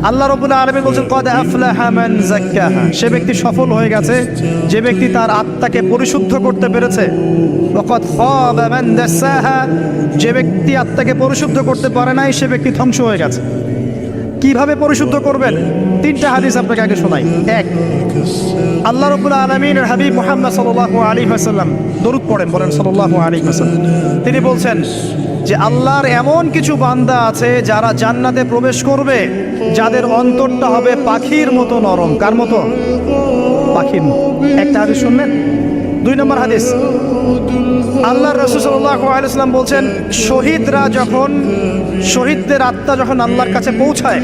আল্লাহ রাব্বুল আলামিন বলেন ক্বাদ আফলাহা মান যাক্কাহা, সে ব্যক্তি সফল হয়ে গেছে যে ব্যক্তি তার আত্মাকে পরিশুদ্ধ করতে পেরেছে। ওয়া ক্বাদ খাবা মান দাসাহা, যে ব্যক্তি আত্মাকে পরিশুদ্ধ করতে পারে নাই সে ব্যক্তি ধ্বংস হয়ে গেছে। কিভাবে পরিশুদ্ধ করবেন? তিনটা হাদিস আপনাকে আগে শোনাই। এক, আল্লাহ রাব্বুল আলামিনের হাবিব মুহাম্মদ সাল্লাল্লাহু আলাইহি ওয়াসাল্লাম দরুদ পড়েন, বলেন সাল্লাল্লাহু আলাইহি ওয়াসাল্লাম। তিনি বলছেন যে আল্লাহর এমন কিছু বান্দা আছে যারা জান্নাতে প্রবেশ করবে যাদের অন্তরটা হবে পাখির মতো নরম। কার মতো? পাখির মতো। একটা হাদিস শুনলেন। দুই নম্বর হাদিস, আল্লাহর রাসূল সাল্লাল্লাহু আলাইহি ওয়াসাল্লাম বলছেন শহীদদের আত্মা যখন আল্লাহর কাছে পৌঁছায়,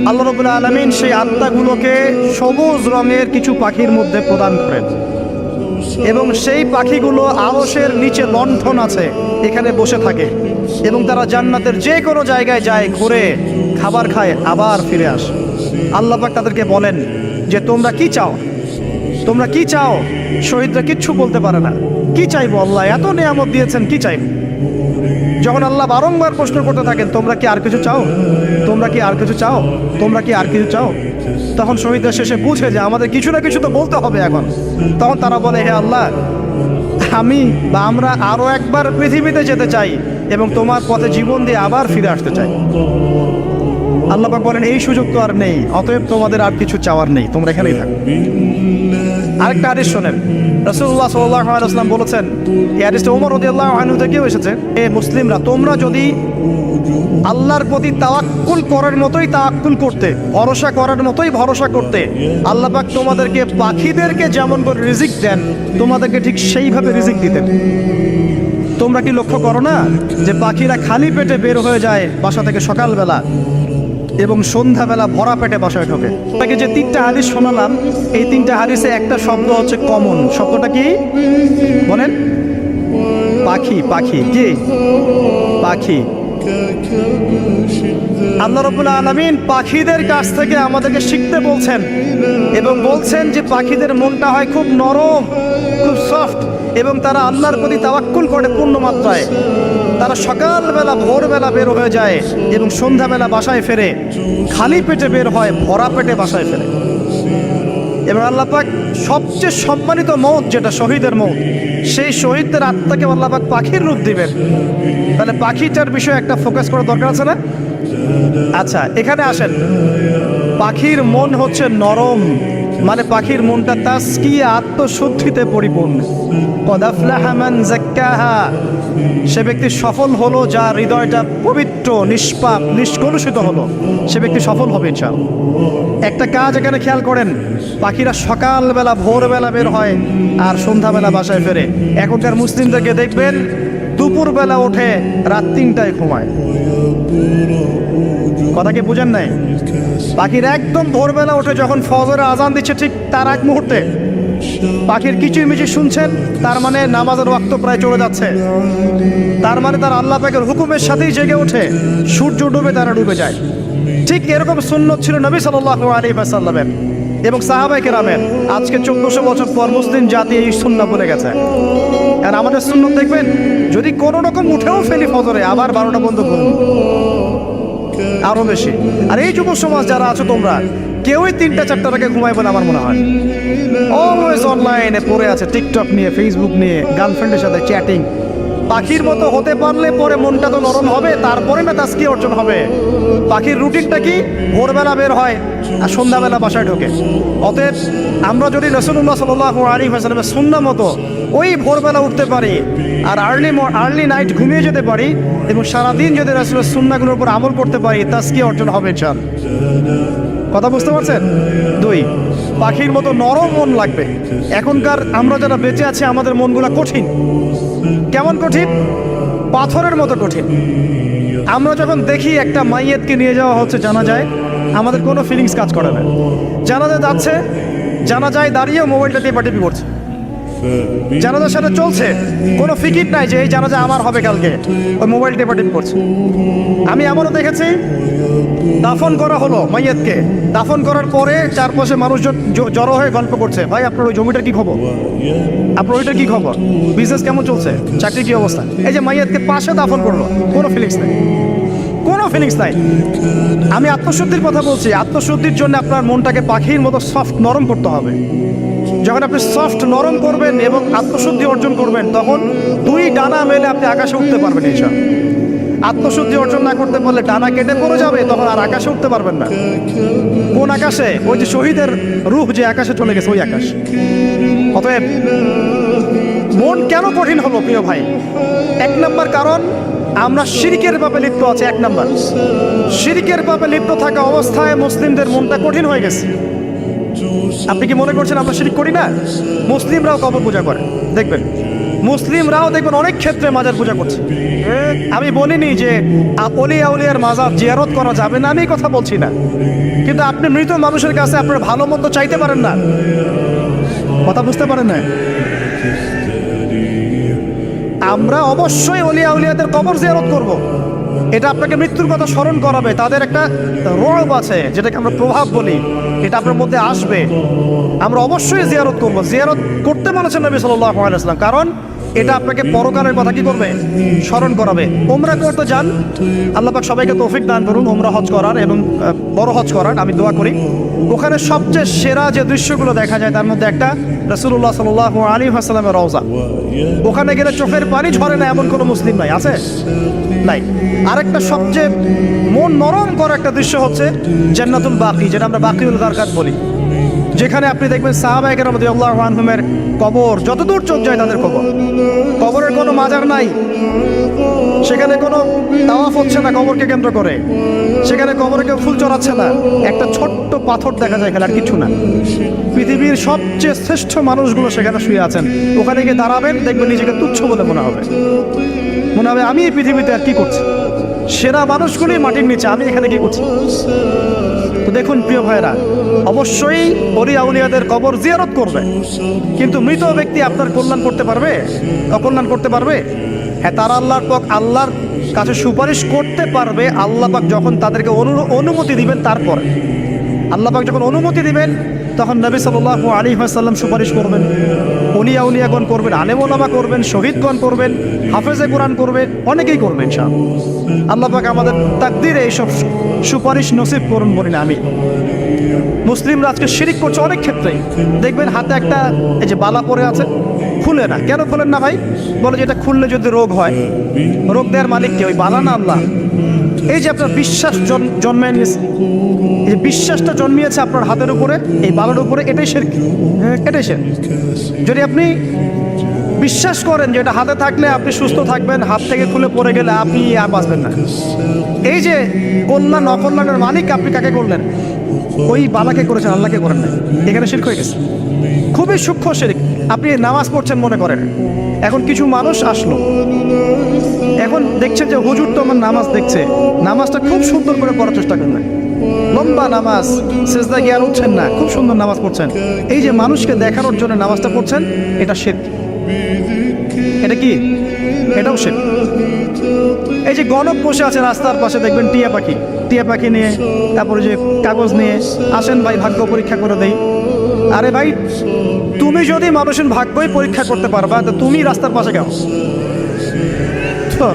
আল্লাহ রাব্বুল আলামিন সেই আত্মাগুলোকে সবুজ রঙের কিছু পাখির মধ্যে প্রদান করেন এবং সেই পাখিগুলো আরশের নিচে লণ্ঠন আছে এখানে বসে থাকে এবং তারা জান্নাতের যে কোনো জায়গায় যায়, ঘুরে খাবার খায়, আবার ফিরে আসে। আল্লাহ পাক তাদেরকে বলেন যে তোমরা কি চাও, তোমরা কি চাও? শহীদরা কিচ্ছু বলতে পারে না। কি চাইবো আল্লাহ, এত নিয়ামত দিয়েছেন, কি চাইবো? যখন আল্লাহ বারংবার প্রশ্ন করতে থাকেন তোমরা কি আর কিছু চাও, তোমরা কি আর কিছু চাও, তোমরা কি আর কিছু চাও, তখন শহীদরা শেষে বুঝে যে আমাদের কিছু না কিছু তো বলতে হবে এখন। তখন তারা বলে হে আল্লাহ, আমরা আরো একবার পৃথিবীতে যেতে চাই এবং তোমার পথে জীবন দিয়ে আবার ফিরে আসতে চাই। আল্লাহ পাক বলেন এই সুযোগ তো আর নেই, অতএব তোমাদের আর কিছু চাওয়ার নেই, তোমরা এখানেই থাকো। আরেকটা হাদিস শোনেন, রাসূলুল্লাহ সাল্লাল্লাহু আলাইহি ওয়াসাল্লাম বলেছেন, এই হাদিসটা ওমর রাদিয়াল্লাহু আনহু থেকেও এসেছে, এ মুসলিমরা তোমরা যদি আল্লাহর প্রতি তাওয়াক্কুল করার মতোই তাওয়াক্কুল করতে, ভরসা করার মতোই ভরসা করতে, আল্লাহ পাক তোমাদেরকে পাখিদেরকে যেমন করে রিজিক দেন তোমাদেরকে ঠিক সেইভাবে রিজিক দিতেন। তোমরা কি লক্ষ্য করো না যে পাখিরা খালি পেটে বের হয়ে যায় বাসা থেকে সকালবেলা এবং সন্ধ্যাবেলা ভরা পেটে বাসায় ঢোকে? তাকে যে তিনটা হাদিস শোনালাম, এই তিনটা হাদিসে একটা শব্দ হচ্ছে কমন। শব্দটা কি বলেন? পাখি। পাখি কি? পাখি। আল্লাহ রাব্বুল আলামিন পাখিদের কাছ থেকে আমাদেরকে শিখতে বলছেন এবং বলছেন যে পাখিদের মনটা হয় খুব নরম, খুব সফট এবং তারা আল্লাহর প্রতি তাওয়াক্কুল করে পূর্ণ মাত্রায়। তারা সকালবেলা ভোরবেলা বের হয়ে যায় এবং সন্ধ্যাবেলা বাসায় ফেরে, খালি পেটে বের হয়, ভরা পেটে বাসায় ফেরে। এবং আল্লাহ পাক সবচেয়ে সম্মানিত মওত যেটা শহীদের মওত, সেই শহীদদের আত্মাকে আল্লাহ পাক পাখির রূপ দিবেন। তাহলে পাখিটার বিষয়ে একটা ফোকাস করার দরকার আছে না? আচ্ছা, এখানে আসেন। পাখির মন হচ্ছে নরম, মানে পাখির মনটা তাসকিয়া, আত্মশুদ্ধিতে পরিপূর্ণ। ক্বাদ আফলাহা মান যাক্কাহা, সে ব্যক্তি সফল হলো যার হৃদয়টা পবিত্র, নিষ্পাপ, নিষ্কলুষিত হলো, সে ব্যক্তি সফল হবে ইনশাআল্লাহ। একটা কাজ এখানে খেয়াল করেন, পাখিরা সকালবেলা ভোরবেলা বের হয় আর সন্ধ্যাবেলা বাসায় ফেরে। এখনকার মুসলিমদেরকে দেখবেন দুপুরবেলা ওঠে, রাত 3টায় ঘুমায়। কথা কি বুঝেন নাই? পাখির একদম ভোরবেলা ওঠে, যখন ফজরের আজান দিচ্ছে ঠিক তার এক মুহূর্তে পাখির কিচিরমিচির শুনছেন, তার মানে নামাজের ওয়াক্ত প্রায় চলে যাচ্ছে। তার মানে তার আল্লাহ পাকের হুকুমের সাথেই জেগে ওঠে, সূর্য ডুবে তারা ডুবে যায়। ঠিক এরকম সুন্নত ছিল নবী সাল্লাল্লাহু আলাইহি ওয়াসাল্লামের এবং সাহাবায়ে কেরামের। আজকে 1400 বছর পর মুসলিম জাতি এই সুন্নাহ ভুলে গেছে। আর আমাদের সুন্নত দেখবেন, যদি কোনো রকম উঠেও ফেলি ফজরে, আবার 12টা পর্যন্ত ঘুম, আরো বেশি। আর এই যুব সমাজ যারা আছো তোমরা কেউই 3টা-4টার আগে ঘুমায় বলে আমার মনে হয়। অলওয়েজ অনলাইনে পড়ে আছে, টিকটক নিয়ে, ফেসবুক নিয়ে, গার্লফ্রেন্ডের সাথে চ্যাটিং। পাখির মতো হতে পারলে পরে মনটা তো নরম হবে, তারপরে না তাসকিয়া অর্জন হবে। পাখির রুটিনটা কি? ভোরবেলা বের হয় আর সন্ধ্যাবেলা বাসায় ঢোকে। অতএব আমরা যদি রাসূলুল্লাহ সাল্লাল্লাহু আলাইহি ওয়াসাল্লামের সুন্নাহ মতো ওই ভোরবেলা উঠতে পারি আর আর্লি নাইট ঘুমিয়ে যেতে পারি এবং সারাদিন যদি রাসূলের সুন্নাহগুলোর উপর আমল করতে পারি, তাসকিয়া অর্জন হবে ইনশাআল্লাহ। কথা বুঝতে পারছেন? 2, পাখির মতো নরম মন লাগবে। এখনকার আমরা যারা বেঁচে আছি আমাদের মনগুলো কঠিন। কেমন কঠিন? পাথরের মতো কঠিন। আমরা যখন দেখি একটা মাইয়েতকে নিয়ে যাওয়া হচ্ছে জানাজায়, আমাদের কোনো ফিলিংস কাজ করে না। জানাজা যাচ্ছে, জানাজায় দাঁড়িয়ে মোবাইলটা টেপাটেপি করছে। জানাজার সাথে চলছে, কোনো ফিকির নাই যে এই জানাজা আমার হবে কালকে, ওই মোবাইল টেপাটেপি করছে। আমি এমনও দেখেছি, দাফন করা হলো মাইয়াতকে, দাফন করার পরে চারপাশে মানুষজন জড়ো হয়ে গল্প করছে, ভাই আপনার ওই জমিটার কি খবর, আপনার ওইটার কি খবর, বিজনেস কেমন চলছে, চাকরির কি অবস্থা। এই যে মাইয়াতকে পাশে দাফন করলো, কোনো ফিলিংস নেই, কোনো ফিলিংস নাই। আমি আত্মশুদ্ধির কথা বলছি। আত্মশুদ্ধির জন্য আপনার মনটাকে পাখির মতো সফট নরম করতে হবে। যখন আপনি সফট নরম করবেন এবং আত্মশুদ্ধি অর্জন করবেন, তখন দুই ডানা মেলে আপনি আকাশে উঠতে পারবেন ইনশাআল্লাহ। আত্মশুদ্ধি অর্জন না করতে পারলে ডানা কেটে পড়ে যাবে, তখন আর আকাশে উঠতে পারবেন না। কোন আকাশে? ওই যে শহীদের রূহ যে আকাশে চলে গেছে, ওই আকাশ। অতএব মন কেন কঠিন হলো প্রিয় ভাই? এক নম্বর কারণ, আমরা শিরকের পাপে লিপ্ত আছি। এক নম্বর, শিরকের পাপে লিপ্ত থাকা অবস্থায় মুসলিমদের মনটা কঠিন হয়ে গেছে। আপনি কি মনে করছেন আমরা শিরক করি না? মুসলিমরাও কবর পূজা করে, দেখবেন মুসলিমরাও দেখবেন অনেক ক্ষেত্রে মাজার পূজা করছে। আমি বলিনি যে অলিয়া উলিয়ার মাজার জিয়ারত করা যাবে না, আমি এই কথা বলছি না। কিন্তু আপনি মৃত মানুষের কাছে আপনার ভালো মন্দ চাইতে পারেন না। কথা বুঝতে পারেন না? আমরা অবশ্যই অলিয়া উলিয়াদের কবর জিয়ারত করব। এটা আপনাকে মৃত্যুর কথা স্মরণ করাবে। তাদের একটা রব আছে, যেটাকে আমরা প্রভাব বলি, এটা আপনার মধ্যে আসবে। আমরা অবশ্যই জিয়ারত করব। জিয়ারত করতে বলেছেন নবী সাল্লাল্লাহু আলাইহি ওয়াসাল্লাম, কারণ এটা আপনাকে পরকালের কথা কি করবে? স্মরণ করাবে। উমরা করতে যান, আল্লাহ পাক সবাইকে তৌফিক দান করুন উমরা হজ করার এবং বড় হজ করার, আমি দোয়া করি। ওখানে সবচেয়ে সেরা যে দৃশ্যগুলো দেখা যায়, তার মধ্যে একটা রাসূলুল্লাহ সাল্লাল্লাহু আলাইহি ওয়াসাল্লামের রওজা। ওখানে গেলে চোখের পানি ঝরে না এমন কোনো মুসলিম নাই, আছে? নাই। আরেকটা সবচেয়ে মন নরম করা একটা দৃশ্য হচ্ছে জান্নাতুল বাকি, যেটা আমরা বাকিউল গারকাত বলি, যেখানে আপনি দেখবেন সাহাবায়ে কেরাম রাদিয়াল্লাহু আনহুমের কবর, যতদূর চোখ যায় তাদের কবর। কবরের কোনো মাজার নাই, সেখানে কোনো তাওয়াফ হচ্ছে না কবরকে কেন্দ্র করে, সেখানে কবরে কেউ ফুল চড়াচ্ছে না, একটা ছোট্ট পাথর দেখা যায়, আর কিছু না। পৃথিবীর সবচেয়ে শ্রেষ্ঠ মানুষগুলো সেখানে শুয়ে আছেন। ওখানে গিয়ে দাঁড়াবেন, দেখবেন নিজেকে তুচ্ছ বলে মনে হবে। মনে হবে আমি এই পৃথিবীতে আর কি করছি? সেরা মানুষগুলি মাটির নিচে, আমি এখানে কি করছি? তো দেখুন প্রিয় ভাইরা, অবশ্যই অলিয়া উলিয়াদের কবর জিয়ারত করবে, কিন্তু মৃত ব্যক্তি আপনার কল্যাণ করতে পারবে? অকল্যাণ করতে পারবে? হ্যাঁ, তারা আল্লাহর কাছে সুপারিশ করতে পারবে আল্লাহ পাক যখন তাদেরকে অনুমতি দিবেন। তারপর আল্লাহ পাক যখন অনুমতি দিবেন, তখন নবী সাল্লাল্লাহু আলাইহি ওয়াসাল্লাম সুপারিশ করবেন, অলিয়া উলিয়াগণ করবেন, আলেম ওলামা করবেন, শহীদগণ করবেন, হাফেজে কোরআন করবেন, অনেকেই করবেন ইনশাআল্লাহ। আল্লাহ পাক আমাদের তাকদীরে এইসব সুপারিশ নসিব করুন বলি না আমি। মুসলিমরা আজকে শিরিক করছে অনেক ক্ষেত্রেই। দেখবেন হাতে একটা এই যে বালা পরে আছে, খুলে না। কেন খুলেন না ভাই? বলে যে এটা খুললে যদি রোগ হয়। রোগ দেওয়ার মালিক কে? ওই বালা না আল্লাহ? এই যে আপনার বিশ্বাস জন্মে নিয়েছে, এই যে বিশ্বাসটা জন্মিয়েছে আপনার হাতের উপরে, এই বালার উপরে, এটাই শিরক। এটাই শিরক। যদি আপনি বিশ্বাস করেন যে এটা হাতে থাকলে আপনি সুস্থ থাকবেন, হাত থেকে খুলে পড়ে গেলে আপনি আর বাঁচবেন না, এই যে কল্যাণ অকল্যাণের মালিক আপনি কাকে করলেন? ওই বালাকে করেছেন, আল্লাহকে করেন না। এখানে শিরক হয়ে গেছে, খুবই সূক্ষ্ম শিরক। আপনি নামাজ পড়ছেন মনে করেন, এখন কিছু মানুষ আসলো, এখন দেখছেন যে হুজুর তো আমার নামাজ দেখছে, নামাজটা খুব সুন্দর করে পড়ার চেষ্টা করলেন, লম্বা নামাজ, সেজদা গিয়ে আর উঠছেন না, খুব সুন্দর নামাজ পড়ছেন। এই যে মানুষকে দেখানোর জন্য নামাজটা পড়ছেন, এটা শিরক। এটা কি? এটাও শিরক। এই যে গণক বসে আছে রাস্তার পাশে, দেখবেন টিয়া পাখি নিয়ে, তারপরে যে কাগজ নিয়ে আসেন, ভাই ভাগ্য পরীক্ষা করে দেই। আরে ভাই, তুমি যদি মানুষের ভাগ্যই পরীক্ষা করতে পারবা, তো তুমি রাস্তার পাশে কেন? তো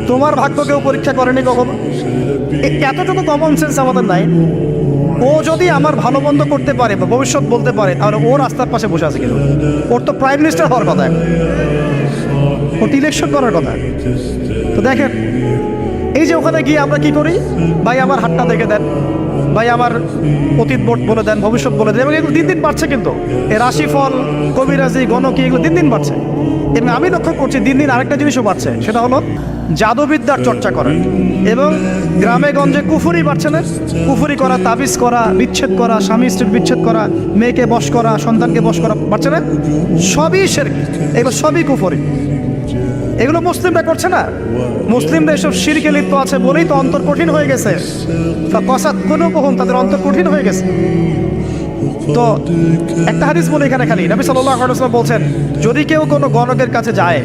তোমার ভাগ্য কেউ পরীক্ষা করেনি কখনো? এতটুকু কমন সেন্স আমাদের নাই। ও যদি আমার ভালো মন্দ করতে পারে বা ভবিষ্যৎ বলতে পারে, তাহলে ও রাস্তার পাশে বসে আছে কেন? ওর তো প্রাইম মিনিস্টার হওয়ার কথা, ওর ইলেকশন করার কথা। তো দেখেন, এই যে ওখানে গিয়ে আমরা কি করি? ভাই আমার হাতটা দেখে দেন, ভাই আমার অতীত বলে দেন, ভবিষ্যৎ বলে দেন। এবং এগুলো দিন দিন বাড়ছে, কিন্তু এই রাশিফল, কবিরাজি, গণকি, এগুলো দিন দিন বাড়ছে। এবং আমি লক্ষ্য করছি দিন দিন আরেকটা জিনিসও বাড়ছে, সেটা হলো জাদুবিদ্যার চর্চা করা। এবং গ্রামে গঞ্জে কুফুরি বাড়ছে না? কুফুরি করা, তাবিজ করা, বিচ্ছেদ করা, স্বামী স্ত্রীর বিচ্ছেদ করা, মেয়েকে বশ করা, সন্তানকে বশ করা বাড়ছে না? সবই শিরক, এগুলো সবই কুফুরি। এগুলো মুসলিমরা করছে না। মুসলিমরা এসব শিরকে লিপ্ত আছে বলেই তো অন্তর কঠিন হয়ে গেছে। কসাত কুলুবুহুম, তাদের অন্তর কঠিন হয়ে গেছে। তো একটা হাদিস বলে এখানে খালি, নবী সাল্লাল্লাহু আলাইহি ওয়াসাল্লাম বলছেন, যদি কেউ কোনো গণকের কাছে যায়,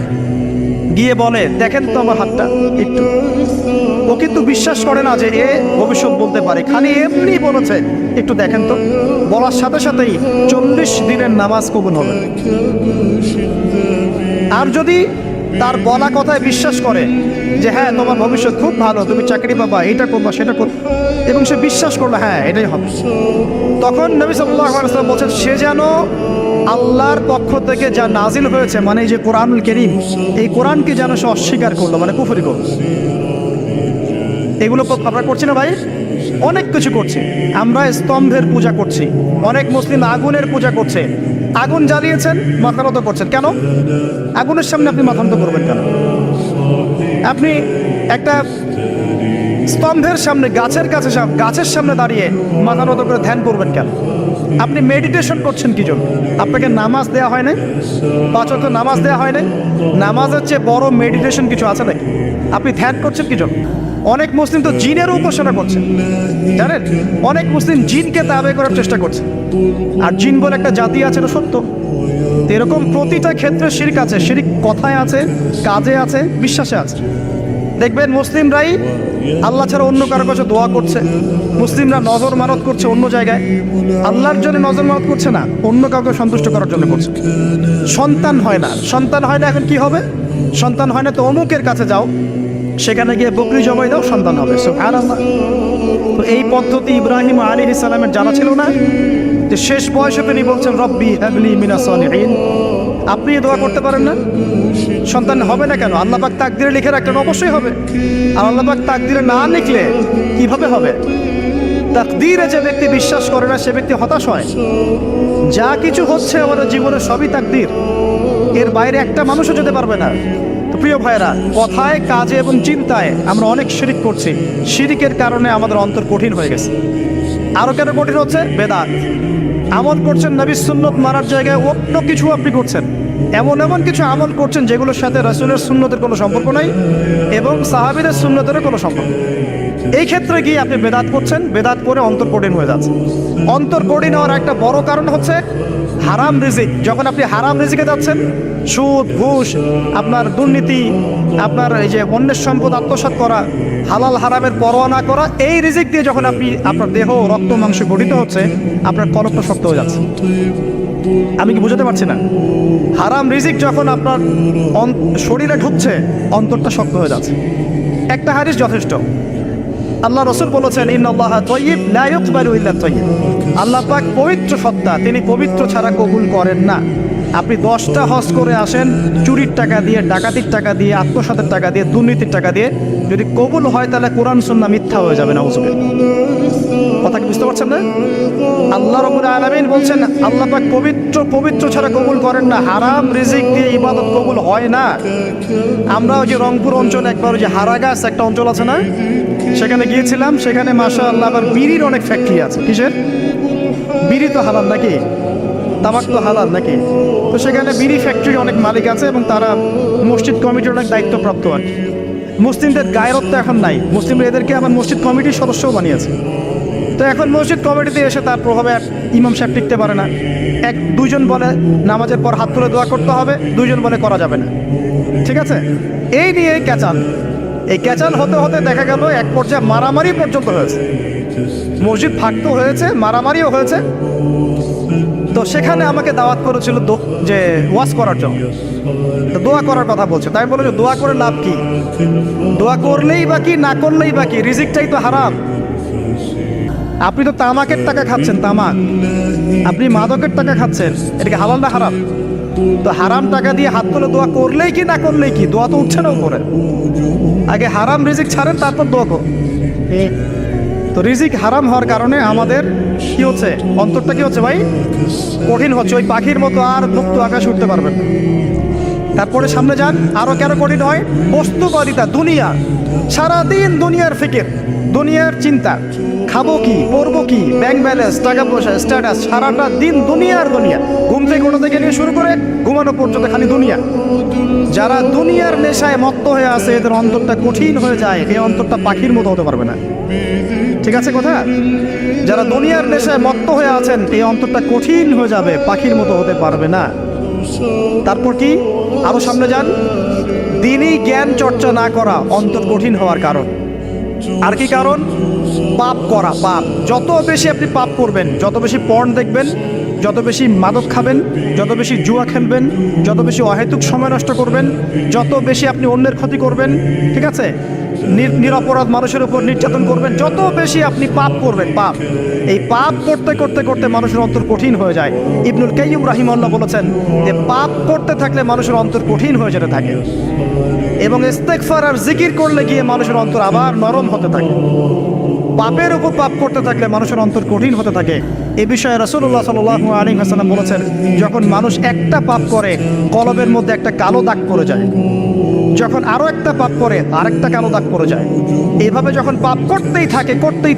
গিয়ে বলে দেখেন তো আমার হাতটা একটু, ও কিন্তু বিশ্বাস করে না যে এ ভবিষ্যৎ বলতে পারে, খালি এমনি বলেছে একটু দেখেন তো, বলার সাথে সাথেই 40 দিনের নামাজ কবুল হবে। আর যদি তার বলা কথায় বিশ্বাস করে যে হ্যাঁ তোমার ভবিষ্যৎ খুব ভালো, তুমি চাকরি পাবা, এটা করবা সেটা করবা, এবং সে বিশ্বাস করলো হ্যাঁ এটাই হবে। তখন নবী সাল্লাল্লাহু আলাইহি ওয়াসাল্লাম বলছেন সে যেন আল্লাহর পক্ষ থেকে যা নাজিল হয়েছে, মানে এই যে কোরআনুল কারীম, এই কোরআনকে যেন সে অস্বীকার করলো, মানে কুফরি করলো। এগুলো আমরা করছি না ভাই? অনেক কিছু করছি আমরা। স্তম্ভের পূজা করছি, অনেক মুসলিম আগুনের পূজা করছে। আগুন জ্বালিয়েছেন, মাথা নত করছেন কেন? আগুনের সামনে আপনি মাথা নত করবেন কেন? আপনি একটা স্তম্ভের সামনে, গাছের সামনে দাঁড়িয়ে মাথা নত করে ধ্যান করবেন কেন? আপনি মেডিটেশন করছেন কি জন্য? আপনাকে নামাজ দেওয়া হয় না? 5 ওয়াক্ত নামাজ দেওয়া হয় না? নামাজের চেয়ে বড় মেডিটেশন কিছু আছে নাকি? আপনি ধ্যান করছেন কি জন্য? অনেক মুসলিম তো জিনের উপাসনা করছে, জানেন? অনেক মুসলিম জিনকে তাবে করার চেষ্টা করছে। আর জিন বলে একটা জাতি আছে, এটা সত্য। এরকম প্রতিটা ক্ষেত্রে শিরক আছে। শিরক কথায় আছে, কাজে আছে, বিশ্বাসে আছে। দেখবেন মুসলিমরাই আল্লাহ ছাড়া অন্য কারো কাছে দোয়া করছে, মুসলিমরা নজর মানত করছে অন্য জায়গায়, আল্লাহর জন্য নজর মানত করছে না, অন্য কাউকে সন্তুষ্ট করার জন্য করছে। সন্তান হয় না, সন্তান হয় না, এখন কি হবে? সন্তান হয় না তো অমুকের কাছে যাও, সেখানে গিয়ে বকরি জবাই দাও, সন্তান হবে। সুবহানাল্লাহ। তো এই পদ্ধতি ইব্রাহিম আলাইহিস সালামের জানা ছিল না যে শেষ বয়সে তিনি বলছেন রব্বি হাবলি মিনাস সালিহিন। আপনি দোয়া করতে পারেন না? সন্তান হবে না কেন? আল্লাহ পাক তাকদিরে লিখে রাখলেন, অবশ্যই হবে। আর আল্লাহ পাক তাকদিরে না লিখলে কিভাবে হবে? তাকদিরে যে ব্যক্তি বিশ্বাস করে না সে ব্যক্তি হতাশ হয়। যা কিছু হচ্ছে আমাদের জীবনে সবই তাকদির, এর বাইরে একটা মানুষও যেতে পারবে না। তো প্রিয় ভাইরা, কথায়, কাজে এবং চিন্তায় আমরা অনেক শিরিক করছি। শিরিকের কারণে আমাদের অন্তর কঠিন হয়ে গেছে। আরো কেন কঠিন হচ্ছে? বেদাত। আমল করছেন নবীর সুন্নত মারার জায়গায় অন্য কিছু আপনি করছেন। এমন এমন কিছু আমল করছেন যেগুলোর সাথে রাসূলের সুন্নতের কোনো সম্পর্ক নাই এবং সাহাবীদের সুন্নতেরও কোনো সম্পর্ক। এই ক্ষেত্রে গিয়ে আপনি বেদাত করছেন, বেদাত করে অন্তর কঠিন হয়ে যাচ্ছে। অন্তর কঠিন হওয়ার একটা বড় কারণ হচ্ছে হারাম রিজিক। যখন আপনি হারাম রিজিকে যাচ্ছেন, সুদ, ঘুষ, আপনার দুর্নীতি, আপনার এই যে অন্যের সম্পদ আত্মসাৎ করা, হালাল হারামের পরোয়া না করা, এই রিজিক দিয়ে যখন আপনি আপনার দেহ, রক্ত, মাংস গঠিত হচ্ছে, আপনার কলবটা শক্ত হয়ে যাচ্ছে। আমি কি বুঝাতে পারছি না? হারাম রিজিক যখন আপনার শরীরে ঢুকছে, অন্তরটা শক্ত হয়ে যাচ্ছে। একটা হাদিস যথেষ্ট। আল্লাহ রাসূল বলেছেন ইন্নাল্লাহা তাইয়্যিব লা ইয়াকবালু ইল্লা তাইয়্যিব। আল্লাহ পাক পবিত্র সত্তা, তিনি পবিত্র ছাড়া কবুল করেন না। আপনি 10টা হজ করে আসেন, চুরির টাকা দিয়ে, ডাকাতির টাকা দিয়ে, আত্মসাতের টাকা দিয়ে, দুর্নীতির টাকা দিয়ে, যদি কবুল হয় তাহলে কোরআন সুন্নাহ মিথ্যা হয়ে যাবে। নাউযুবিল্লাহ। কথা কি বুঝতে পারছেন না? আল্লাহ রাব্বুল আলামিন বলছেন আল্লাহ পাক পবিত্র ছাড়া কবুল করেন না। হারাম রিজিক দিয়ে ইবাদত কবুল হয় না। আমরা ওই যে রংপুর অঞ্চলে একবার ওই যে হারাগাছ একটা অঞ্চল আছে না, সেখানে গিয়েছিলাম। সেখানে মাশাআল্লাহ আবার বিড়ির অনেক ফ্যাক্টরি আছে। কিসের? বিড়ি তো হালাল নাকি? তামাক তো হালাল নাকি? তো সেখানে বিড়ি ফ্যাক্টরি অনেক মালিক আছে এবং তারা মসজিদ কমিটির অনেক দায়িত্বপ্রাপ্ত আর কি। মুসলিমদের গায়রত্ব এখন নাই, মুসলিমরা এদেরকে আবার মসজিদ কমিটির সদস্যও বানিয়েছে। তো এখন মসজিদ কমিটিতে এসে তার প্রভাবে ইমাম সাহেব টিকতে পারে না। দুইজন বলে নামাজের পর হাত তুলে দোয়া করতে হবে, দুইজন বলে করা যাবে না। ঠিক আছে? এই নিয়ে ক্যাচাল। এই ক্যাচাল হতে হতে দেখা গেল এক পর্যায়ে মারামারি পর্যন্ত হয়েছে। মসজিদ ভাঙতে হয়েছে, মারামারিও হয়েছে। তো সেখানে আমাকে দাওয়াত করেছিল যে ওয়াজ করার জন্য। তো দোয়া করার কথা বলছে। তাই বলে যে দোয়া করে লাভ কি? দোয়া করলেই বা কি, না করলেই বা কি? রিজিকটাই তো হারাম। আপনি তো তামাকের টাকা খাচ্ছেন, তামাক। আপনি মাদকের টাকা খাচ্ছেন, এটাকে হালাল না হারাম? তো হারাম টাকা দিয়ে হাত তুলে দোয়া করলেই কি, না করলেই কি? দোয়া তো উঠছে না উপরে। আগে হারাম রিজিক ছাড়েন, তারপর দোয়া করুন। তো রিজিক হারাম হওয়ার কারণে আমাদের কি হচ্ছে? অন্তরটা কি হচ্ছে ভাই? কঠিন হচ্ছে। ওই পাখির মতো আর মুক্ত আকাশে উঠতে পারবেন না। তারপরে সামনে যান, আরো কেন কঠিন হয়? বস্তুবাদিতা, দুনিয়া। সারাদিন দুনিয়ার ফিকির, দুনিয়ার চিন্তা। খাবো কি, পরবো কি, ব্যাংক ব্যালেন্স, টাকা পয়সা, স্ট্যাটাস, সারাটা দিন দুনিয়ার দুনিয়া। ঘুম থেকে ওঠা থেকে নিয়ে শুরু করে ঘুমানো পর্যন্ত খালি দুনিয়া। যারা দুনিয়ার নেশায় মত্ত হয়ে আছে, এদের অন্তরটা কঠিন হয়ে যায়। এই অন্তরটা পাখির মতো হতে পারবে না। ঠিক আছে কথা? যারা দুনিয়ার নেশায় মত্ত হয়ে আছেন, এই অন্তরটা কঠিন হয়ে যাবে, পাখির মতো হতে পারবে না। তারপর কি? আরো সামনে যান। দিনই জ্ঞান চর্চা না করা অন্তর কঠিন হওয়ার কারণ। আর কি কারণ? পাপ করা। পাপ যত বেশি আপনি পাপ করবেন, যত বেশি পর্ন দেখবেন, যত বেশি মাদক খাবেন, যত বেশি জুয়া খেলবেন, যত বেশি অহেতুক সময় নষ্ট করবেন, যত বেশি আপনি অন্যের ক্ষতি করবেন, ঠিক আছে, নিরপরাধ মানুষের উপর নির্যাতন করবেন, যত বেশি আপনি পাপ করবেন, পাপ, এই পাপ করতে করতে করতে মানুষের অন্তর কঠিন হয়ে যায়। ইবনুল কাইয়্যিম রাহিমাহুল্লাহ বলেছেন যে পাপ করতে থাকলে মানুষের অন্তর কঠিন হয়ে যেতে থাকে, এবং ইস্তেগফার আর জিকির করলে গিয়ে মানুষের অন্তর আবার নরম হতে থাকে। পাপের উপর পাপ করতে থাকলে মানুষের অন্তর কঠিন হতে থাকে। এ বিষয়ে রাসূলুল্লাহ সাল্লাল্লাহু আলাইহি ওয়াসাল্লাম বলেছেন, যখন মানুষ একটা পাপ করে কলবের মধ্যে একটা কালো দাগ পড়ে যায়, যখন আরো একটা পাপ করে আরেকটা কালো দাগ পড়ে যায়, এইভাবে যখন পাপ করতেই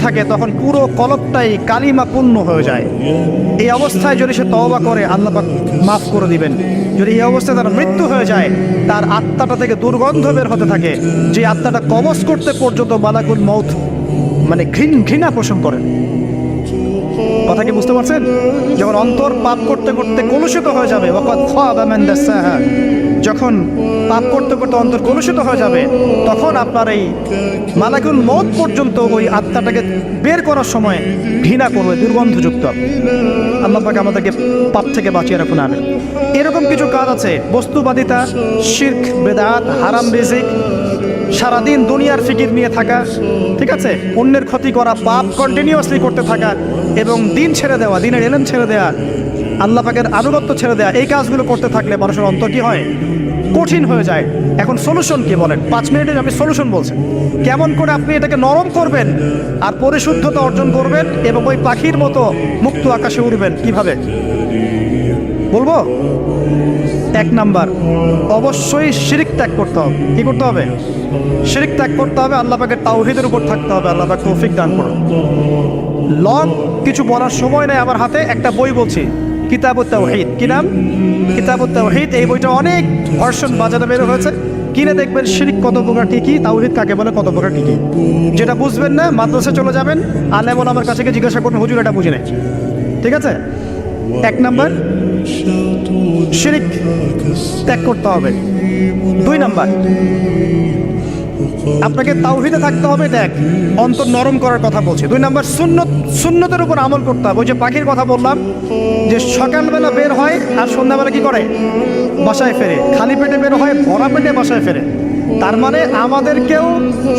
থাকে তখন পুরো কলবটাই কালিমা পূর্ণ হয়ে যায়। এই অবস্থায় যদি সে তওবা করে আল্লাহ পাক মাফ করে দিবেন। যদি এই অবস্থায় তার মৃত্যু হয়ে যায়, তার আত্মাটা থেকে দুর্গন্ধ বের হতে থাকে, যে আত্মাটা কবজ করতে পর্যন্ত মালাকুল মউত মানে ঘৃণা পোষণ করেন। কথা কি বুঝতে পারছেন? যখন অন্তর পাপ করতে করতে কলুষিত হয়ে যাবে, যখন পাপ করতে করতে অন্তর কলুষিত হয়ে যাবে, তখন আপনার এই মালাকুল মউত পর্যন্ত ওই আত্মাটাকে বের করার সময় ঘৃণা করবে, দুর্গন্ধযুক্ত। আল্লাহ পাক আমাদেরকে পাপ থেকে বাঁচিয়ে রাখুন, আমিন। এরকম কিছু কাজ আছে, বস্তুবাদিতা, শিরক, বেদাত, হারাম রিজিক, সারাদিন দুনিয়ার ফিকির নিয়ে থাকা, ঠিক আছে, অন্যের ক্ষতি করা, পাপ কন্টিনিউয়াসলি করতে থাকা, এবং দিন ছেড়ে দেওয়া, দিনের এলেম ছেড়ে দেওয়া, আল্লাহ পাকের আনুগত্য ছেড়ে দেওয়া, এই কাজগুলো করতে থাকলে মানুষের অন্তর কি হয়? কঠিন হয়ে যায়। এখন সলিউশন কি বলেন? 5 মিনিটে আমি সলিউশন বলছি, কেমন করে আপনি এটাকে নরম করবেন আর পরিশুদ্ধতা অর্জন করবেন এবং ওই পাখির মতো মুক্ত আকাশে উড়বেন। কিভাবে বলবো? 1 নাম্বার, অবশ্যই শিরক ত্যাগ করতে হবে। কি করতে হবে? শিরক ত্যাগ করতে হবে, আল্লাহ পাকের তাওহীদের উপর থাকতে হবে। আল্লাহ পাক তৌফিক দান করুন। লং কিছু বলার সময় নেই আমার হাতে, একটা বই বলছি, কিতাবুত তাওহীদ। কি নাম? কিতাবুত তাওহীদ। এই বইটা অনেক ভার্সন বাজারে বের হয়েছে, কিনে দেখবেন শিরক কত প্রকার, কি তাওহীদ কাকে বলে, কত প্রকার, কি। যেটা বুঝবেন না মাদ্রাসায় চলে যাবেন, আলেম ওলামার কাছে গিয়ে জিজ্ঞাসা করবেন, হুজুর এটা বুঝি নাই। ঠিক আছে? 1 নাম্বার, শিরক ত্যাগ করতে হবে। 2 নাম্বার, আপনাকে তাওহীদে থাকতে হবে। দেখ, অন্তর নরম করার কথা বলছি। 2 নাম্বার, সুন্নতের উপর আমল করতে হবে। ওই যে পাখির কথা বললাম, যে সকালবেলা বের হয় আর সন্ধ্যাবেলা কি করে? বাসায় ফেরে। খালি পেটে বের হয়, ভরা পেটে বাসায় ফেরে। তার মানে আমাদেরকেও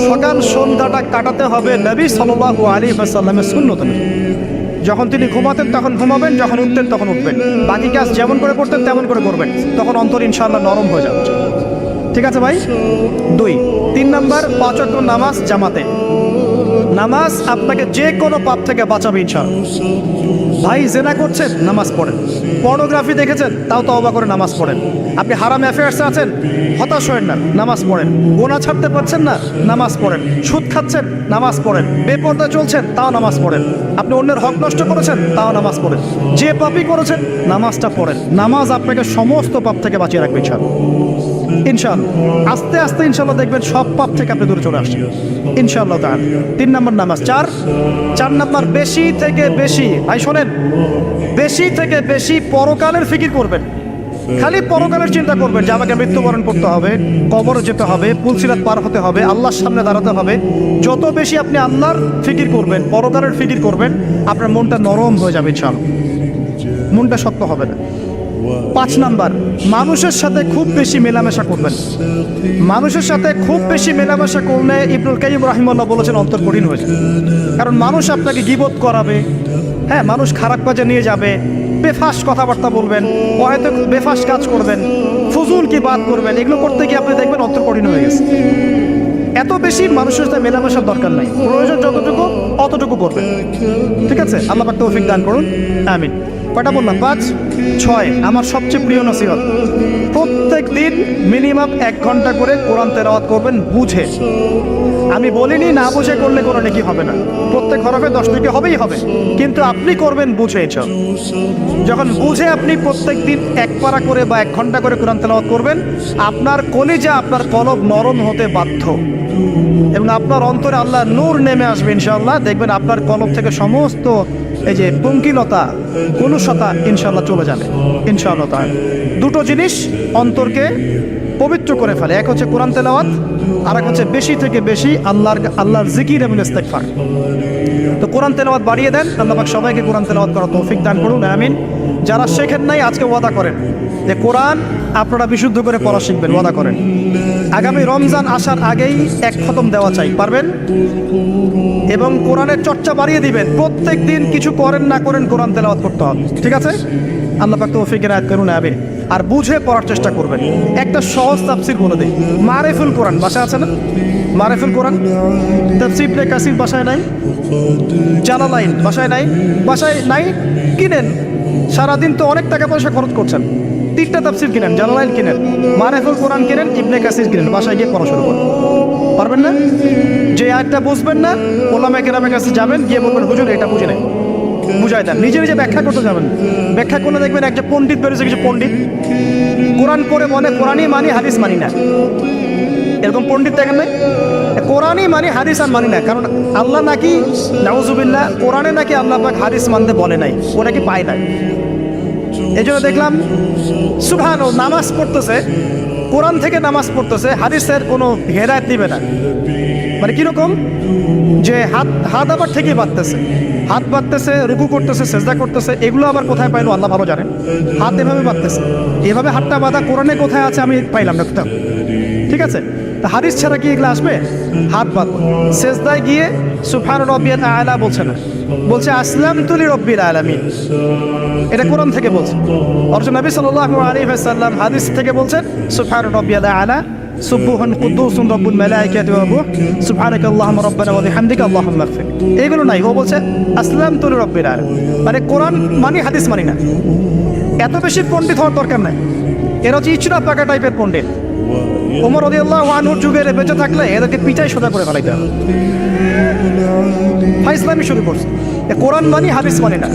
সকাল সন্ধ্যাটা কাটাতে হবে নবী সাল্লাল্লাহু আলাইহি ওয়াসাল্লামের সুন্নতে। যখন তিনি ঘুমাতেন তখন ঘুমাবেন, যখন উঠতেন তখন উঠবেন, বাকি কাজ যেমন করে করতেন তেমন করে করবেন, তখন অন্তর ইনশাআল্লাহ নরম হয়ে যাবে। ঠিক আছে ভাই? 3 নাম্বার, 5 ওয়াক্ত নামাজ জামাতে। নামাজ আপনাকে যে কোনো পাপ থেকে বাঁচাবে ইনশাআল্লাহ। ভাই জেনা করছেন, নামাজ পড়েন। পর্নোগ্রাফি দেখেছেন, তাও তওবা করে নামাজ পড়েন। আপনি হারাম অ্যাফেয়ার্সে আছেন, হতাশ হয়েন না, নামাজ পড়েন। গোনা ছাড়তে পারছেন না, নামাজ পড়েন। সুদ খাচ্ছেন, নামাজ পড়েন। বেপর্দা চলছেন, তাও নামাজ পড়েন। আপনি অন্যের হক নষ্ট করেছেন, তাও নামাজ পড়েন। যে পাপই করেছেন, নামাজটা পড়েন। নামাজ আপনাকে সমস্ত পাপ থেকে বাঁচিয়ে রাখবে ইনশাআল্লাহ। ইনশাআল্লাহ আস্তে আস্তে ইনশাআল্লাহ দেখবেন সব পাপ থেকে আপনি দূরে চলে আসছেন ইনশাআল্লাহ তাআলা। 3 নাম্বার নামাজ। 4 নাম্বার, বেশি থেকে বেশি, ভাই শোনেন, বেশি থেকে বেশি পরকালের ফিকির করবেন। খালি পরকালের চিন্তা করবেন যে আমাকে মৃত্যুবরণ করতে হবে, কবরে যেতে হবে, পুলসিরাত পার হতে হবে, আল্লাহর সামনে দাঁড়াতে হবে। যত বেশি আপনি আল্লাহর ফিকির করবেন, পরকালের ফিকির করবেন, আপনার মনটা নরম হয়ে যাবে ইনশাআল্লাহ, মনটা শক্ত হবে না। 5 নাম্বার, মানুষের সাথে খুব বেশি মেলামেশা করবেন। মানুষের সাথে খুব বেশি মেলামেশা করলে ইবনুল কাইয়্যিম রাহিমাহুল্লাহ বলেছেন অন্তর কঠিন হয়ে যায়। কারণ মানুষ আপনাকে গীবত করাবে, হ্যাঁ, মানুষ খারাপ কাজে নিয়ে যাবে, বেফাস কথাবার্তা বলবেন, হয়তো বেফাস কাজ করবেন, ফুজুল কি বাদ করবেন, এগুলো করতে গিয়ে আপনি দেখবেন অন্তর কঠিন হয়ে গেছে। এত বেশি মানুষের সাথে মেলামেশার দরকার নাই, প্রয়োজন যতটুকু অতটুকু করবেন। ঠিক আছে? আল্লাহ পাক তৌফিক দান করুন, আমিন। কয়টা বললাম? 5, 6। আমার সবচেয়ে প্রিয় নসিহত, প্রত্যেক দিন মিনিমাম 1 ঘন্টা করে কোরআন তেলাওয়াত করবেন বুঝে। আমি বলিনি না বুঝে করলে কোনো নেকি হবে না, প্রত্যেক হরফে 10 নেকি হবেই হবে, কিন্তু আপনি করবেন বুঝে। যখন বুঝে আপনি প্রত্যেক দিন 1 পারা করে বা 1 ঘন্টা করে কোরআন তেলাওয়াত করবেন, আপনার কলিজা, আপনার কলব নরম হতে বাধ্য, এবং আপনার অন্তরে আল্লাহ নূর নেমে আসবে ইনশাআল্লাহ। দেখবেন আপনার কলব থেকে সমস্ত এই যে পঙ্কিলতা, কলুষতা ইনশাআল্লাহ চলে যাবে ইনশাআল্লাহ তাআলা। 2টো জিনিস অন্তরকে পবিত্র করে ফেলে, এক হচ্ছে কোরআন তেলাওয়াত, আর এক হচ্ছে বেশি থেকে বেশি আল্লাহর জিকির এবং ইস্তেগফার। তো কোরআন তেলাওয়াত বাড়িয়ে দেন, আল্লাহ পাক সবাইকে কোরআন তেলাওয়াত করার তৌফিক দান করুন, আমিন। যারা শেখেন নাই আজকে ওয়াদা করেন যে কোরআন আপনারা বিশুদ্ধ করে পড়া শিখবেন, ওয়াদা করেন। আগামী রমজান আসার আগেই এক খতম দেওয়া চাই, পারবেন? এবং কোরআনের চর্চা বাড়িয়ে দিবেন, প্রত্যেক দিন কিছু করেন না করেন কোরআন তেলাওয়াত করতে হবে, ঠিক আছে? আল্লাহ পাক তৌফিক এনায়েত করুন। আর বুঝে পড়ার চেষ্টা করবেন। একটা সহজ তাফসীর বলে দেই, মারিফুল কোরআন বাসায় আছে না? মারিফুল কোরআন তাফসীর ইবনে কাসির বাসায় নাই, জালালাইন বাসায় নাই, বাসায় নাই কিনেন। সারাদিন তো অনেক টাকা পয়সা খরচ করছেন, 3টা তাফসীর কিনেন, জালালাইন কিনেন, মারিফুল কোরআন কিনেন, ইবনে কাসির কিনেন, বাসায় গিয়ে পড়া শুরু করুন। পারবেন না? যে আয়াতটা বুঝবেন না, ওলামায়ে কেরামের কাছে যাবেন, গিয়ে বলবেন হুজুর এটা বুঝে নেই, বুঝাই দেন। নিজে নিজে ব্যাখ্যা করতে যাবেন, ব্যাখ্যা করলে দেখবেন একটা পণ্ডিত বেরোছে, কিছু পণ্ডিত কোরআন পড়ে বলে কোরআনই মানি হাদিস মানি না, এরকম পণ্ডিত দেখেন নাই? কোরআনই মানি হাদিস আর মানি না, কারণ আল্লাহ নাকি নাউজুবিল্লাহ কোরআনে নাকি আল্লাহ পাক হাদিস মানতে বলে নাই, ও নাকি পায় নাই। এই জন্য দেখলাম সুবহানাল্লাহ নামাজ পড়তেছে, কোরআন থেকে নামাজ পড়তেছে, হাদিসের কোনো হেদায়েত দিবে না। মানে কিরকম যে হাত আবার ঠিকই বাঁধতেছে, হাত বাঁধতেছে, রুকু করতেছে, সেজদা করতেছে, এগুলো আবার কোথায় পাইলো আল্লাহ ভালো জানেন। হাত এভাবে বাঁধতেছে, এভাবে হাতটা বাঁধা কোরআনে কোথায় আছে আমি পাইলাম না কোথাও, ঠিক আছে? তা হাদিস ছাড়া কি এগুলো আসবে? হাত বাঁধ, সেজদায় গিয়ে সুবহান রাব্বিয়াল আ'লা বলছে না, বলছে আসলামতু লিরাব্বিল আলামিন, এটা কোরআন থেকে বলছে। অথচ নবী সাল্লাল্লাহু আলাইহি ওয়াসাল্লাম হাদিস থেকে বলছেন সুবহান রাব্বিয়াল আ'লা সুবহান কুদ্দুসুন রব্বুল মালাইকাতি ওয়া রূহ সুবহানাকা আল্লাহুম্মা রাব্বানা ওয়া বিহামদিকা আল্লাহুম্মা ইগফির, এগুলো নাই। ও বলছে আসলামতু লিরাব্বিল আলামিন, মানে কোরআন মানি হাদিস মানি না। এত বেশি পণ্ডিত হওয়ার দরকার নাই, এরা হচ্ছে ইচড়া পাকা টাইপের পণ্ডিত। ওমর রাদিয়াল্লাহু আনহুর যুগে বেঁচে থাকলে এদেরকে পিটাই সোজা করে ফেলাইতে হবে। ফাইজলামি শুরু করছে, কোরআন মানি হাদিস মানি না।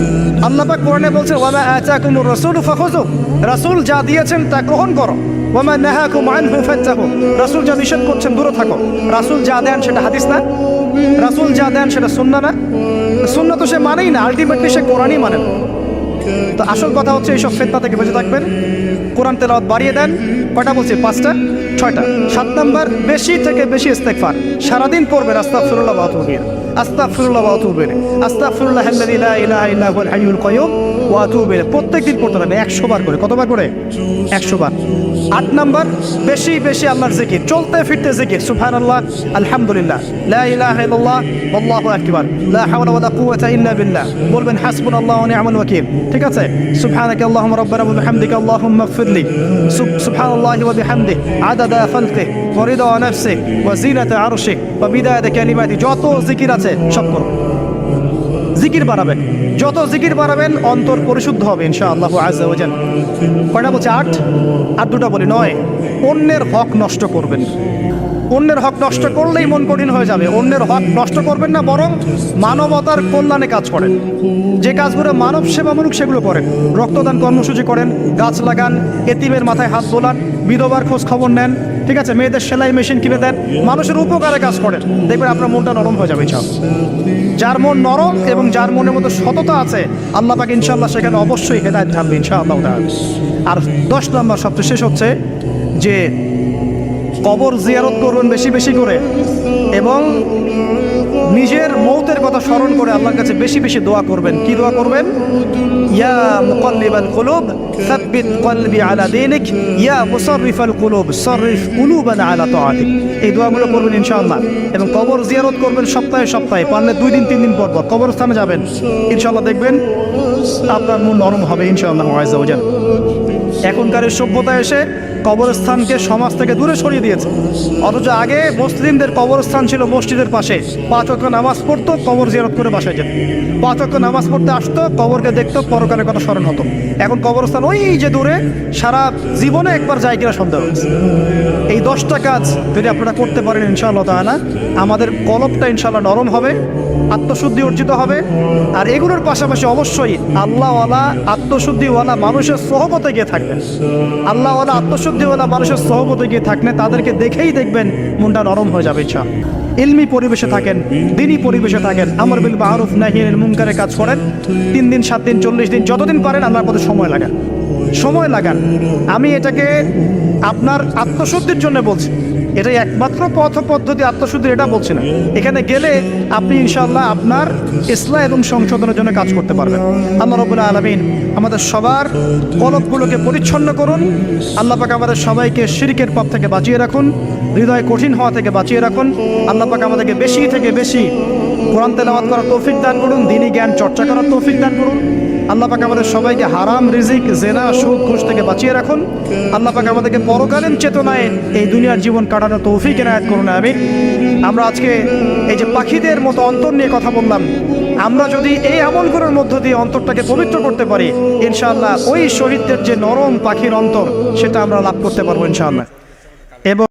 আল্লাহ পাক কোরআনে বলছে ওয়ামা আতাকুমুর রাসূলু ফাখুযু, রাসূল যা দিয়েছেন তা গ্রহণ করো, ওয়ামা নাহাকুম আনহু ফান্তাহু, রাসূল যা নিষেধ করছেন দূরে থাকো। রাসূল যা দেন সেটা হাদিস না, রাসূল যা দেন সেটা সুন্নাহ না, সুন্নাহ তো সে মানেই না, আলটিমেটলি সে কোরআনই মানে না। তো আসল কথা হচ্ছে এইসব ফিতনা থেকে বেঁচে থাকবেন, কোরআন তেলাওয়াত বাড়িয়ে দেন। কয়টা বলছি? 5টা 6টা। 7 নাম্বার, বেশি থেকে বেশি ইস্তেগফার সারাদিন পড়বেন। আস্তাগফিরুল্লাহ ওয়া আতুবু ইলাইহি, আস্তাগফিরুল্লাহ ওয়া আতুবু ইলাইহি, আস্তাগফিরুল্লাহাল্লাযী লা ইলাহা ইল্লা হুয়াল হাইয়ুল কাইয়্যুম ওয়া আতুবু ইলাইহি। প্রত্যেকদিন পড়তে হবে 100 বার করে। কতবার করে? 100 বার। 8 নাম্বার, বেশি বেশি আল্লাহর জিকির, চলতে ফিরতে জিকির, সুবহানাল্লাহ, আলহামদুলিল্লাহ, লা ইলাহা ইল্লাল্লাহ, আল্লাহু আকবার, লা হাওলা ওয়ালা কুওয়াতা ইল্লা বিল্লাহ। বলবেন হাসবুনাল্লাহু ওয়া নি'মাল ওয়াকিল, ঠিক আছে? সুবহানাকা আল্লাহুম্মা রাব্বানা ওয়া বিহামদিকা আল্লাহুম্মা ইগফিরলি, সুবহানাল্লাহি ওয়া বিহামদিহি আদাদা খালকিহি ওয়া রিদা নাফসিহি ওয়া জিনাতা আরশিহি ওয়া বিদায়াতা কালিমাতিহি। যত জিকির আছে সব করুন, জিকির বাড়াবেন। যত জিকির বাড়াবেন অন্তর পরিশুদ্ধ হবে ইনশাআল্লাহু আযজা ওয়া জাল। কয়টা বলছে? 8। আর 2টা বলি। 9, অন্যের হক নষ্ট করবেন। অন্যের হক নষ্ট করলেই মন কঠিন হয়ে যাবে। অন্যের হক নষ্ট করবেন না, বরং মানবতার কল্যাণে কাজ করেন। যে কাজগুলো মানব সেবামূলক সেগুলো করেন। রক্তদান কর্মসূচি করেন, গাছ লাগান, এতিমের মাথায় হাত বোলান, বিধবার খোঁজ খবর নেন, ঠিক আছে? মেয়েদের সেলাই মেশিন কিনে দেন, মানুষের উপকারে কাজ করেন, দেখবেন আপনার মনটা নরম হয়ে যাবে ইনশাআল্লাহ। যার মন নরম এবং যার মনের মধ্যে সততা আছে, আল্লাহ পাক ইনশাআল্লাহ সেখানে অবশ্যই হেদায়েত ঢালবে ইনশাআল্লাহ। আর 10 নম্বর সবচেয়ে শেষ হচ্ছে যে কবর জিয়ারত করবেন বেশি বেশি করে, এবং নিজের মৌতের কথা স্মরণ করে আল্লাহর কাছে বেশি বেশি দোয়া করবেন। কি দোয়া করবেন? ইয়া মুকাল্লিবাল কুলুব সাব্বিত কলবি আলা দীনিক, ইয়া মুসাররিফাল কুলুব সাররিফ কুলুবানা আলা তাআতিক। এই দোয়াগুলো করবেন ইনশাআল্লাহ। এবং কবর জিয়ারত করবেন সপ্তাহে সপ্তাহে, পারলে 2 দিন 3 দিন পর পর কবরস্থানে যাবেন, ইনশাআল্লাহ দেখবেন আপনার মন নরম হবে ইনশাআল্লাহ আযজা ওয়া জাল। এখনকার সভ্যতা এসে কবরস্থানকে সমাজ থেকে দূরে সরিয়ে দিয়েছে। অথচ আগে মুসলিমদের কবরস্থান ছিল মসজিদের পাশে, 5 ওয়াক্ত নামাজ পড়তো, কবর জিয়ারত করে বাসায় যেত। 5 ওয়াক্ত নামাজ পড়তে আসতো, কবরকে দেখতো, পরকালের কথা স্মরণ হতো। এখন কবরস্থান ওই যে দূরে, সারা জীবনে একবার যায় কিনা সন্দেহ হচ্ছে। এই 10টা কাজ যদি আপনারা করতে পারেন ইনশাআল্লাহ তাআলা, আমাদের কলবটা ইনশাআল্লাহ নরম হবে, আত্মশুদ্ধি অর্জিত হবে। আর এগুলোর পাশাপাশি অবশ্যই আল্লাহওয়ালা আত্মশুদ্ধিওয়ালা মানুষের সোহবতে গিয়ে থাকবেন। আল্লাহওয়ালা আত্মশুদ্ধিওয়ালা মানুষের সোহবতে গিয়ে থাকলে তাদেরকে দেখেই দেখবেন মনটা নরম হয়ে যাবে ইনশাআল্লাহ। ইলমি পরিবেশে থাকেন, দিনী পরিবেশে থাকেন, আমর বিল মারুফ নাহি আনিল মুনকারের কাজ করেন। 3 দিন 7 দিন 40 দিন যতদিন পারেন আল্লাহর পথে সময় লাগান। সময় লাগান। আমি এটাকে আপনার আত্মশুদ্ধির জন্য বলছি, এটাই একমাত্র পথ পদ্ধতি আত্মশুদ্ধির, এটা বলছি না। এখানে গেলে আপনি ইনশাআল্লাহ আপনার ইসলাহ এবং সংশোধনের জন্য কাজ করতে পারবেন। আল্লাহ রাব্বুল আলামিন আমাদের সবার কলবগুলোকে পরিচ্ছন্ন করুন। আল্লাহ পাক আমাদের সবাইকে শিরকের পথ থেকে বাঁচিয়ে রাখুন, হৃদয় কঠিন হওয়া থেকে বাঁচিয়ে রাখুন। আল্লাহ পাক আমাদেরকে বেশি থেকে বেশি কোরআন তেলাওয়াত করার তৌফিক দান করুন, দ্বীনি জ্ঞান চর্চা করার তৌফিক দান করুন। আল্লাহ পাক আমাদের সবাইকে হারাম রিজিক, জেনা, সুদ, ঘুষ থেকে বাঁচিয়ে রাখুন। আল্লাহ পাক আমাদেরকে পরকালীন চেতনায় এই দুনিয়ার জীবন কাটানোর তৌফিক এনায়েত করুন, আমিন। আমরা আজকে এই যে পাখিদের মতো অন্তর নিয়ে কথা বললাম, আমরা যদি এই আমলগুলোর মধ্য দিয়ে অন্তরটাকে পবিত্র করতে পারি, ইনশাআল্লাহ ওই শহীদদের যে নরম পাখির অন্তর, সেটা আমরা লাভ করতে পারবো ইনশাআল্লাহ। এবং